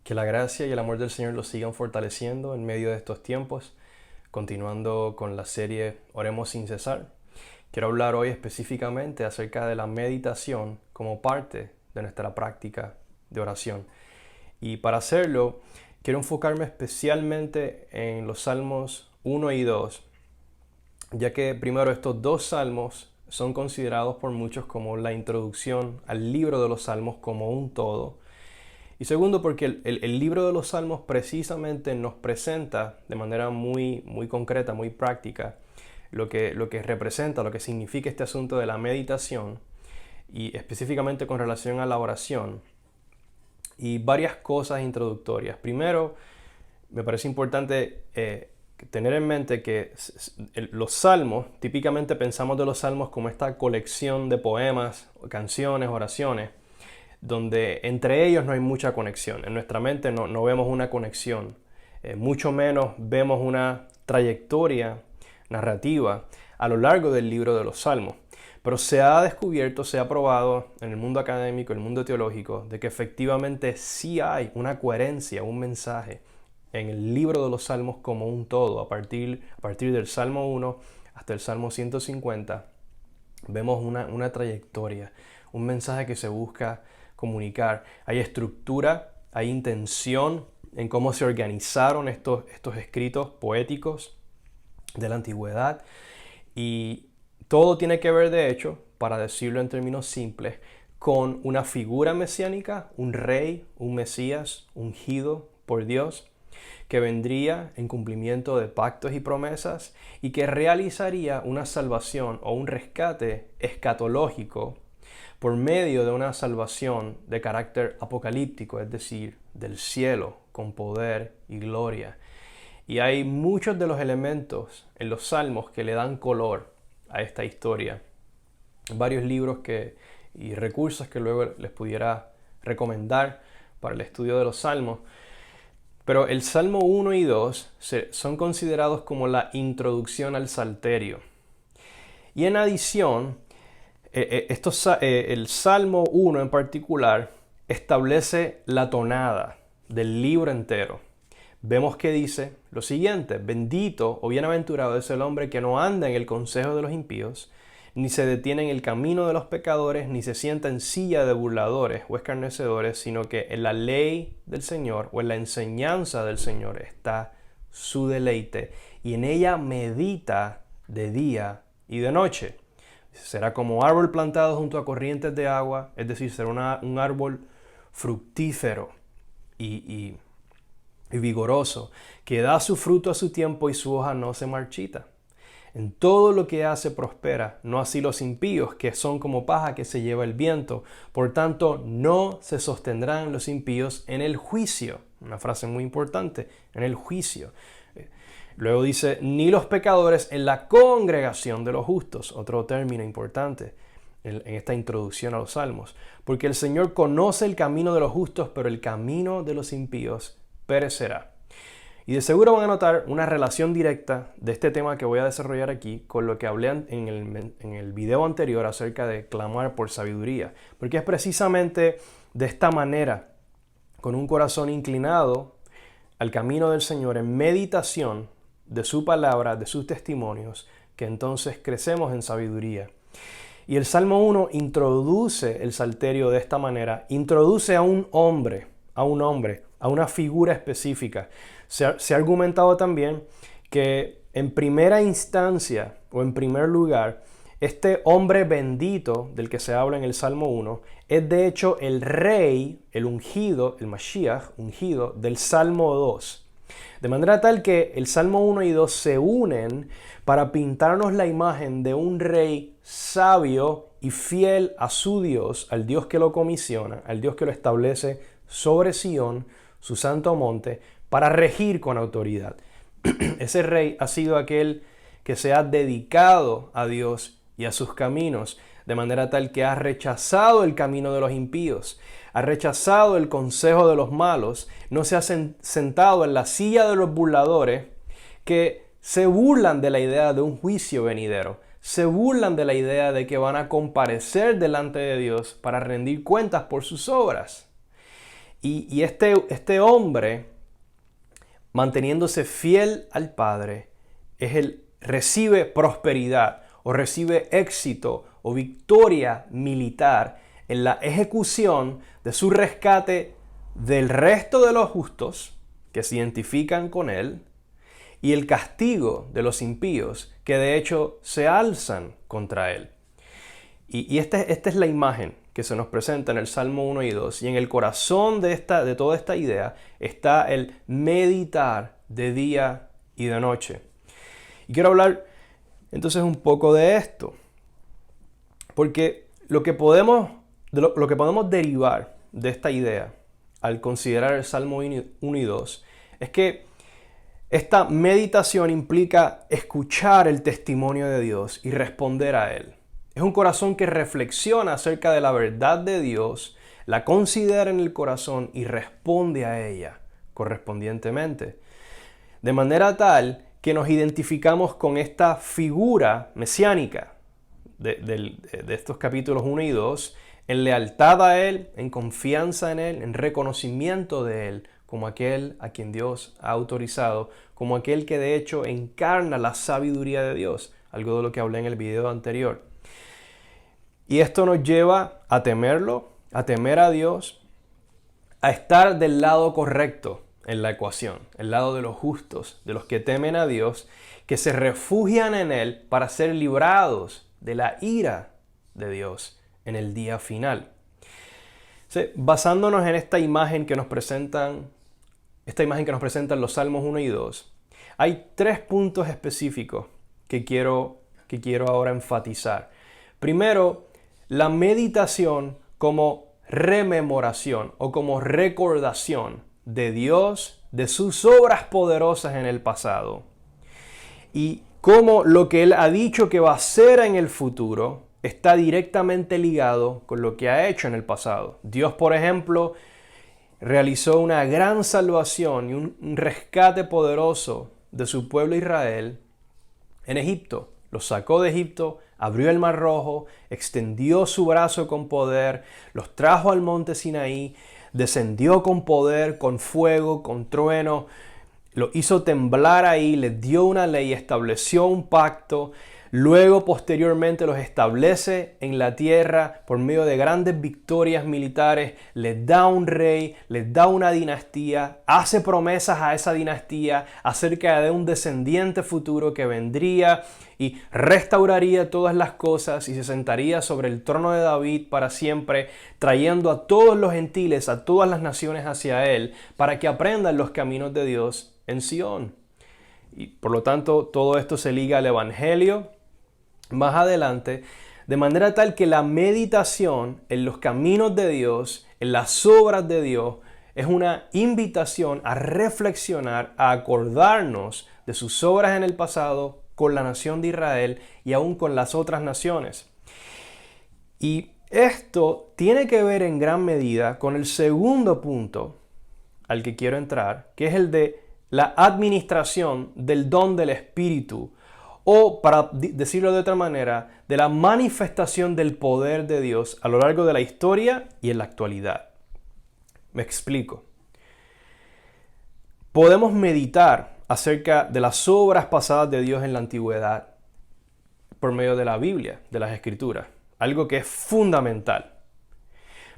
Que la gracia y el amor del Señor los sigan fortaleciendo en medio de estos tiempos, continuando con la serie Oremos sin cesar. Quiero hablar hoy específicamente acerca de la meditación como parte de nuestra práctica de oración. Y para hacerlo, quiero enfocarme especialmente en los Salmos 1 y 2, ya que primero estos dos salmos son considerados por muchos como la introducción al libro de los Salmos como un todo. Y segundo, porque el libro de los Salmos precisamente nos presenta de manera muy concreta, muy práctica, lo que representa, lo que significa este asunto de la meditación y específicamente con relación a la oración. Y varias cosas introductorias. Primero, me parece importante tener en mente que los salmos, típicamente pensamos de los salmos como esta colección de poemas, canciones, oraciones, donde entre ellos no hay mucha conexión. En nuestra mente no vemos una conexión, mucho menos vemos una trayectoria narrativa a lo largo del libro de los Salmos. Pero se ha descubierto, se ha probado en el mundo académico, en el mundo teológico, de que efectivamente sí hay una coherencia, un mensaje en el libro de los Salmos como un todo. A partir del Salmo 1 hasta el Salmo 150, vemos una trayectoria, un mensaje que se busca comunicar. Hay estructura, hay intención en cómo se organizaron estos escritos poéticos de la antigüedad, y todo tiene que ver, de hecho, para decirlo en términos simples, con una figura mesiánica, un rey, un Mesías ungido por Dios, que vendría en cumplimiento de pactos y promesas y que realizaría una salvación o un rescate escatológico por medio de una salvación de carácter apocalíptico, es decir, del cielo, con poder y gloria. Y hay muchos de los elementos en los salmos que le dan color a esta historia. Varios libros y recursos que luego les pudiera recomendar para el estudio de los salmos. Pero el Salmo 1 y 2 son considerados como la introducción al Salterio. Y en adición, el Salmo 1 en particular establece la tonada del libro entero. Vemos que dice lo siguiente: bendito o bienaventurado es el hombre que no anda en el consejo de los impíos, ni se detiene en el camino de los pecadores, ni se sienta en silla de burladores o escarnecedores, sino que en la ley del Señor o en la enseñanza del Señor está su deleite, y en ella medita de día y de noche. Será como árbol plantado junto a corrientes de agua, es decir, será un árbol fructífero y vigoroso, que da su fruto a su tiempo y su hoja no se marchita. En todo lo que hace prospera, no así los impíos, que son como paja que se lleva el viento. Por tanto, no se sostendrán los impíos en el juicio. Una frase muy importante, en el juicio. Luego dice, ni los pecadores en la congregación de los justos. Otro término importante en esta introducción a los salmos. Porque el Señor conoce el camino de los justos, pero el camino de los impíos perecerá. Y de seguro van a notar una relación directa de este tema que voy a desarrollar aquí con lo que hablé en el video anterior acerca de clamar por sabiduría. Porque es precisamente de esta manera, con un corazón inclinado al camino del Señor en meditación de su palabra, de sus testimonios, que entonces crecemos en sabiduría. Y el Salmo 1 introduce el salterio de esta manera, introduce a un hombre, a una figura específica. Se ha argumentado también que en primera instancia o en primer lugar, este hombre bendito del que se habla en el Salmo 1 es de hecho el rey, el ungido, el Mashiach ungido del Salmo 2. De manera tal que el Salmo 1 y 2 se unen para pintarnos la imagen de un rey sabio y fiel a su Dios, al Dios que lo comisiona, al Dios que lo establece sobre Sión, su santo monte, para regir con autoridad. Ese rey ha sido aquel que se ha dedicado a Dios y a sus caminos, de manera tal que ha rechazado el camino de los impíos, ha rechazado el consejo de los malos, no se ha sentado en la silla de los burladores que se burlan de la idea de un juicio venidero, se burlan de la idea de que van a comparecer delante de Dios para rendir cuentas por sus obras. Y este hombre, manteniéndose fiel al Padre, recibe prosperidad o recibe éxito o victoria militar en la ejecución de su rescate del resto de los justos que se identifican con él y el castigo de los impíos que de hecho se alzan contra él. Y esta es la imagen que se nos presenta en el Salmo 1 y 2. Y en el corazón de toda esta idea está el meditar de día y de noche. Y quiero hablar entonces un poco de esto. Porque lo que podemos derivar de esta idea al considerar el Salmo 1 y 2 es que esta meditación implica escuchar el testimonio de Dios y responder a él. Es un corazón que reflexiona acerca de la verdad de Dios, la considera en el corazón y responde a ella correspondientemente. De manera tal que nos identificamos con esta figura mesiánica de estos capítulos 1 y 2, en lealtad a Él, en confianza en Él, en reconocimiento de Él, como aquel a quien Dios ha autorizado, como aquel que de hecho encarna la sabiduría de Dios, algo de lo que hablé en el video anterior. Y esto nos lleva a temerlo, a temer a Dios, a estar del lado correcto en la ecuación, el lado de los justos, de los que temen a Dios, que se refugian en Él para ser librados de la ira de Dios en el día final. Basándonos en esta imagen que nos presentan los Salmos 1 y 2, hay 3 puntos específicos que quiero ahora enfatizar. Primero, la meditación como rememoración o como recordación de Dios, de sus obras poderosas en el pasado y cómo lo que Él ha dicho que va a hacer en el futuro está directamente ligado con lo que ha hecho en el pasado. Dios, por ejemplo, realizó una gran salvación y un rescate poderoso de su pueblo Israel en Egipto. Los sacó de Egipto, abrió el Mar Rojo, extendió su brazo con poder, los trajo al monte Sinaí, descendió con poder, con fuego, con trueno, lo hizo temblar ahí, les dio una ley, estableció un pacto. Luego, posteriormente, los establece en la tierra por medio de grandes victorias militares, les da un rey, les da una dinastía, hace promesas a esa dinastía acerca de un descendiente futuro que vendría y restauraría todas las cosas y se sentaría sobre el trono de David para siempre, trayendo a todos los gentiles, a todas las naciones hacia él, para que aprendan los caminos de Dios en Sión. Y por lo tanto, todo esto se liga al Evangelio más adelante, de manera tal que la meditación en los caminos de Dios, en las obras de Dios, es una invitación a reflexionar, a acordarnos de sus obras en el pasado con la nación de Israel y aún con las otras naciones. Y esto tiene que ver en gran medida con el segundo punto al que quiero entrar, que es el de la administración del don del Espíritu, o para decirlo de otra manera, de la manifestación del poder de Dios a lo largo de la historia y en la actualidad. Me explico. Podemos meditar acerca de las obras pasadas de Dios en la antigüedad por medio de la Biblia, de las Escrituras, algo que es fundamental.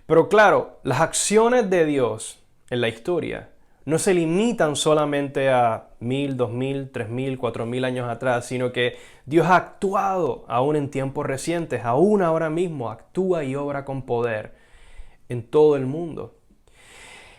Pero claro, las acciones de Dios en la historia no se limitan solamente a 1000, 2000, 3000, 4000 años atrás, sino que Dios ha actuado aún en tiempos recientes, aún ahora mismo actúa y obra con poder en todo el mundo.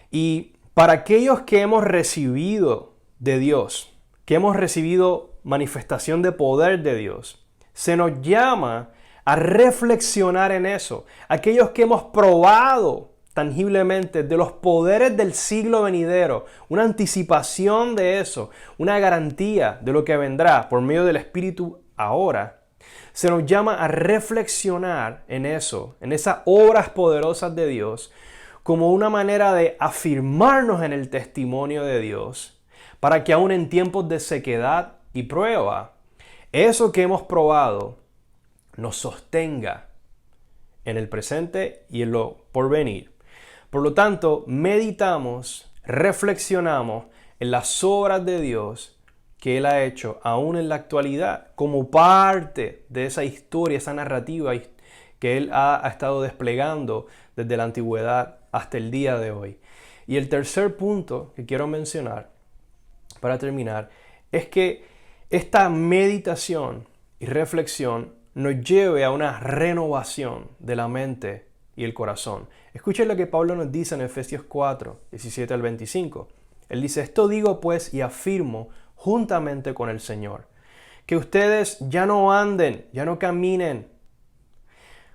Y para aquellos que hemos recibido de Dios, que hemos recibido manifestación de poder de Dios, se nos llama a reflexionar en eso. Aquellos que hemos probado tangiblemente de los poderes del siglo venidero, una anticipación de eso, una garantía de lo que vendrá por medio del Espíritu ahora, se nos llama a reflexionar en eso, en esas obras poderosas de Dios, como una manera de afirmarnos en el testimonio de Dios, para que aún en tiempos de sequedad y prueba, eso que hemos probado nos sostenga en el presente y en lo porvenir. Por lo tanto, meditamos, reflexionamos en las obras de Dios que Él ha hecho aún en la actualidad, como parte de esa historia, esa narrativa que Él ha estado desplegando desde la antigüedad hasta el día de hoy. Y el tercer punto que quiero mencionar para terminar es que esta meditación y reflexión nos lleve a una renovación de la mente y el corazón. Escuchen lo que Pablo nos dice en Efesios 4, 17 al 25. Él dice: esto digo pues y afirmo juntamente con el Señor, que ustedes ya no anden, ya no caminen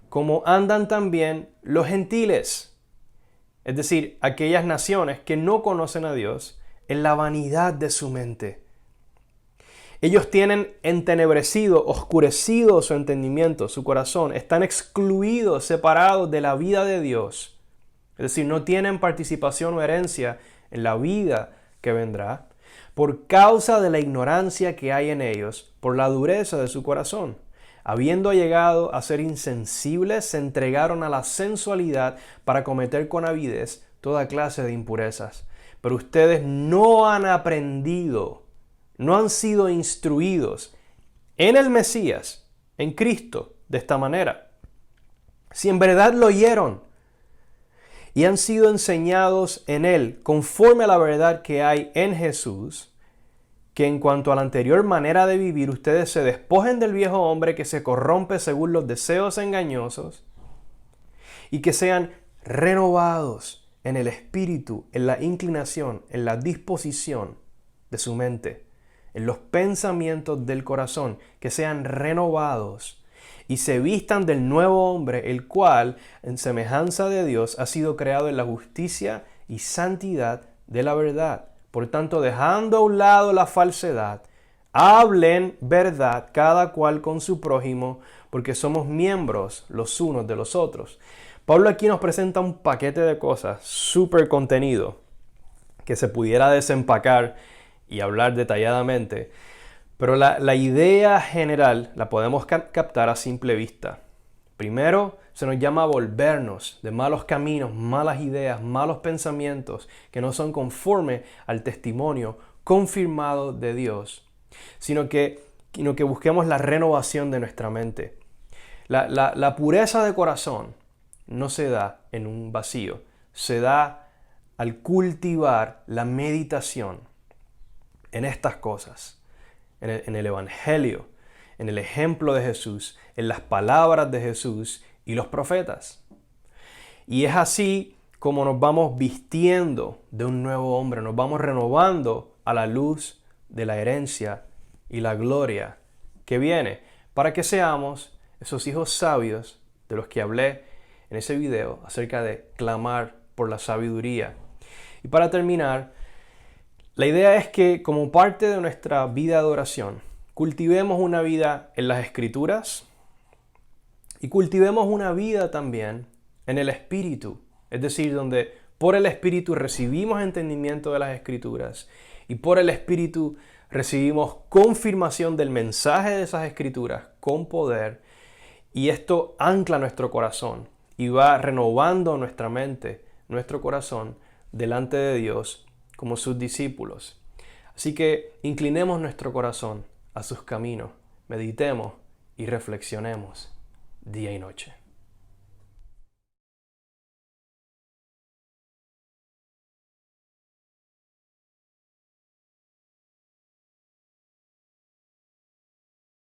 como andan también los gentiles, es decir, aquellas naciones que no conocen a Dios, en la vanidad de su mente. Ellos tienen entenebrecido, oscurecido su entendimiento, su corazón, están excluidos, separados de la vida de Dios. Es decir, no tienen participación o herencia en la vida que vendrá por causa de la ignorancia que hay en ellos, por la dureza de su corazón. Habiendo llegado a ser insensibles, se entregaron a la sensualidad para cometer con avidez toda clase de impurezas. Pero ustedes no han aprendido, no han sido instruidos en el Mesías, en Cristo, de esta manera. Si en verdad lo oyeron y han sido enseñados en Él, conforme a la verdad que hay en Jesús, que en cuanto a la anterior manera de vivir, ustedes se despojen del viejo hombre que se corrompe según los deseos engañosos y que sean renovados en el espíritu, en la inclinación, en la disposición de su mente, en los pensamientos del corazón, que sean renovados y se vistan del nuevo hombre, el cual, en semejanza de Dios, ha sido creado en la justicia y santidad de la verdad. Por tanto, dejando a un lado la falsedad, hablen verdad cada cual con su prójimo, porque somos miembros los unos de los otros. Pablo aquí nos presenta un paquete de cosas súper contenido que se pudiera desempacar y hablar detalladamente, pero la idea general la podemos captar a simple vista. Primero, se nos llama a volvernos de malos caminos, malas ideas, malos pensamientos que no son conforme al testimonio confirmado de Dios, sino que busquemos la renovación de nuestra mente. La pureza de corazón no se da en un vacío, se da al cultivar la meditación en estas cosas, en el Evangelio, en el ejemplo de Jesús, en las palabras de Jesús y los profetas. Y es así como nos vamos vistiendo de un nuevo hombre, nos vamos renovando a la luz de la herencia y la gloria que viene, para que seamos esos hijos sabios de los que hablé en ese video acerca de clamar por la sabiduría. Y para terminar, la idea es que como parte de nuestra vida de oración, cultivemos una vida en las Escrituras y cultivemos una vida también en el Espíritu, es decir, donde por el Espíritu recibimos entendimiento de las Escrituras y por el Espíritu recibimos confirmación del mensaje de esas Escrituras con poder, y esto ancla nuestro corazón y va renovando nuestra mente, nuestro corazón delante de Dios como sus discípulos. Así que inclinemos nuestro corazón a sus caminos, meditemos y reflexionemos día y noche.